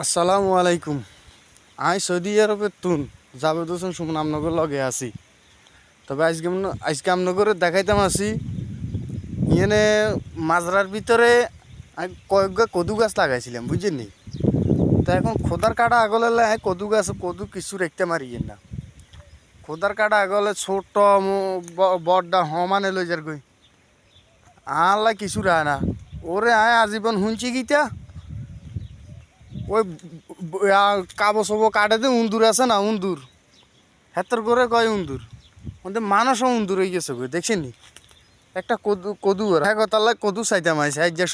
আসসালামু আলাইকুম। আমি সৌদি আরবের জাবেদ হোসেন সুমন আমনগর লগে আছি। তবে আজকে আমনগরে দেখাইতাম আছি ইয়েনে মাজরার ভিতরে আমি কয়েকগা কদু গাছ লাগাইছিলাম, বুঝছেন নি? তো এখন খোদার কাটা আগলে কদু গাছ কদু কিছু রাখতে মারিয়েন না। খোদার কাটা আগলে ছোট বড়টা সমানে লই যার গই আল্লাহ কিছু রায় না। ওরে আয় আজীবন শুনছি গীতা ওই কাবো সবো কাটে দে উন্দুর আছে না, উন্দুর হেতর করে কয় উন্দুর ওদের মানুষও উন্দুর হয়ে গেছে গো, দেখছেন নি? একটা কদু কদু হ্যাঁ তাল্লা কদু চাইতাম আইসে আজ যে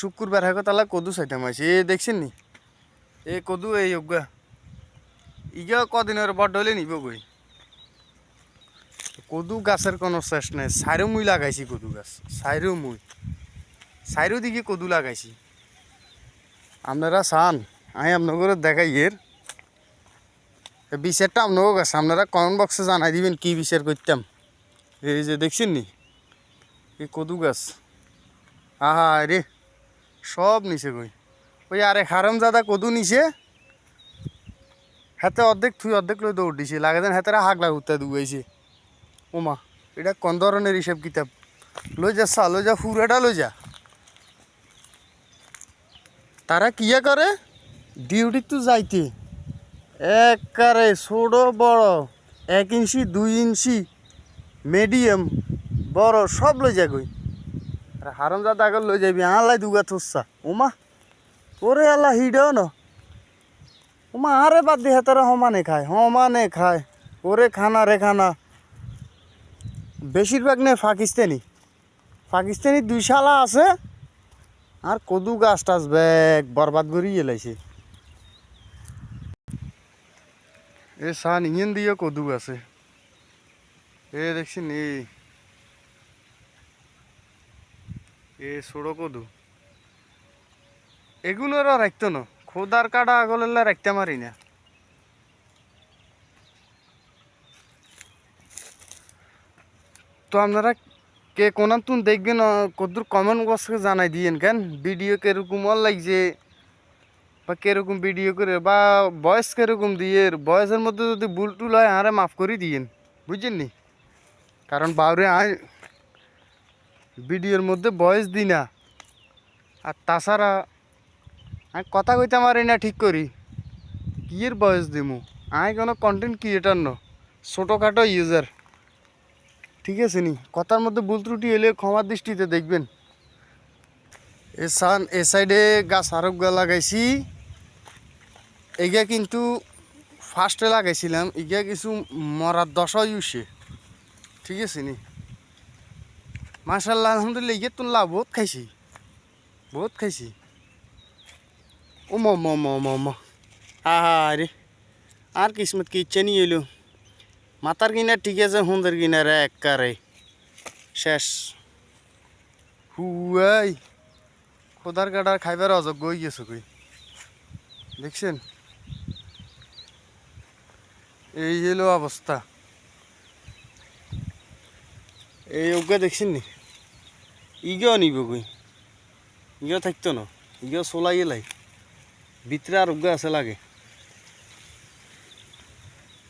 শুক্রবার হ্যাঁ তাল্লা কদু চাইতাম আইসে এ দেখছেন নি? এ কদু এই অজ্ঞা ইগা কদিনের বড্ড হলে নিব গই। কদু গাছের কোনো শেষ নেই। সাইরো মুই লাগাইছি কদু গাছ, সাইরো দিকে কদু লাগাইছি। আপনারা চান আমি আপনাদের দেখাই বিচারটা আপনারও কাছে, আপনারা কমেন্ট বক্সে জানাই দিবেন কি বিচার করতাম। এই যে দেখছেন নি এই কদু গাছ, আহা রে সব নিচে গই। ওই আরে হারামজাদা কদু নিছে, হাতে অর্ধেক থুই অর্ধেক লই দৌড় দিছে, লাগে দেন হাতেরা হাগলা উত্তা দুয়াইছে। ওমা এটা কোন ধরনের হিসাব কিতাব? লই যা ফুরাটা লই যা। তারা কিয়া করে ডিউটি তো যাইতে একবারে ছোট বড় 1 ইঞ্চি 2 ইঞ্চি মিডিয়াম বড় সব লই যা গই। আর হারামজাদা আগর লই যাবি আল্লাহ দুগা থসা। ওমা ওরে আল্লাহ হিডেও ন ওমা আরে বাদ দিয়ে তারা সমানে খায় ওরে খানা রে খানা। বেশিরভাগ নেই পাকিস্তানি 2 শালা আছে আর কদু গাছ টাছ ব্যাগ বরবাদ করিয়ে এলাইছে। এ সান ইঞ্জিন দিয়ে কদু আছে, এ দেখছেন এ ছোট কদু এগুলো রাখতো না, খোদার কাটা আগলে রাখতে মারি না। তো আপনারা কে কোন তুন দেখবেন কদ্দুর কমেন্ট বক্সে জানাই দিয়েন কেন ভিডিও কিরকম লাগছে বা কিরকম ভিডিও করে বা ভয়েস কিরকম দিয়ে। ভয়েসের মধ্যে যদি ভুল টুল হয় আরে মাফ করে দিয়েন, বুঝছেন নি? কারণ বাউরে ভিডিওর মধ্যে ভয়েস দিই না, আর তাছাড়া আমি কথা কইতে পারি না ঠিক করি কিয়ের ভয়েস দিমু। আমি কোনো কন্টেন্ট ক্রিয়েটার ন, ছোটোখাটো ইউজার, ঠিক আছে নি? কথার মধ্যে ভুল ত্রুটি এলে ক্ষমার দৃষ্টিতে দেখবেন। এ সাইডে গাছ আরোগ্য লাগাইছি, এইগা কিন্তু ফার্স্টে লাগাইছিলাম, ইগা কিছু মরার দশা ইউসে, ঠিক আছে নি? মাশাল্লাহ আলহামদুলিল্লাহ ইগে তো লাভ বহুত খাইছি। ও ম আহা রে আর কিসমত কি ইচ্ছা নিয়ে এলো। মাথার কিনার ঠিক আছে, সুন্দর কিনার একবারে শেষ। হুয়াই খোদার কাটার খাইবার অযোগ্য হয়ে গেছে কই, দেখছেন? এই হলো অবস্থা। এই অজ্ঞা দেখছেন নি? ইগেও নিব কই, ইগেও থাকতো না, ইগেও চলাই এলাই ভিতরে আর অজ্ঞা আছে লাগে।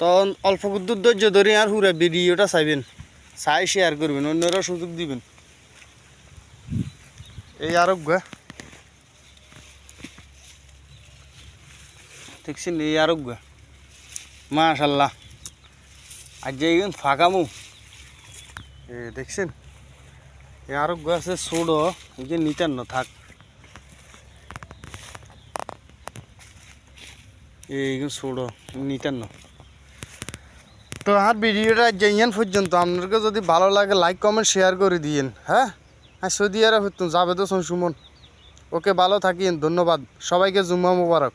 তখন অল্প বুদ্ধুর ধৈর্য ধরে আর পুরা ভিডিওটা চাইবেন, চাই শেয়ার করবেন, অন্যরা সুযোগ দিবেন। এই আরোগ্য দেখছেন, এই আরোগ্য মাশাল্লাহ আজ যে ফাঁকামু এ দেখছেন। এই আরোগ্য আছে ছোট, এই যে নিতান্ন থাক এই ছোট নিতান্ন। তো আর ভিডিওটা যাইয়ান পর্যন্ত আপনাকে যদি ভালো লাগে লাইক কমেন্ট শেয়ার করে দিয়েন। হ্যাঁ সৌদি আরব জাবেদ হোসেন সুমন, ওকে ভালো থাকিয়েন, ধন্যবাদ সবাইকে, জুম্মা মুবারক।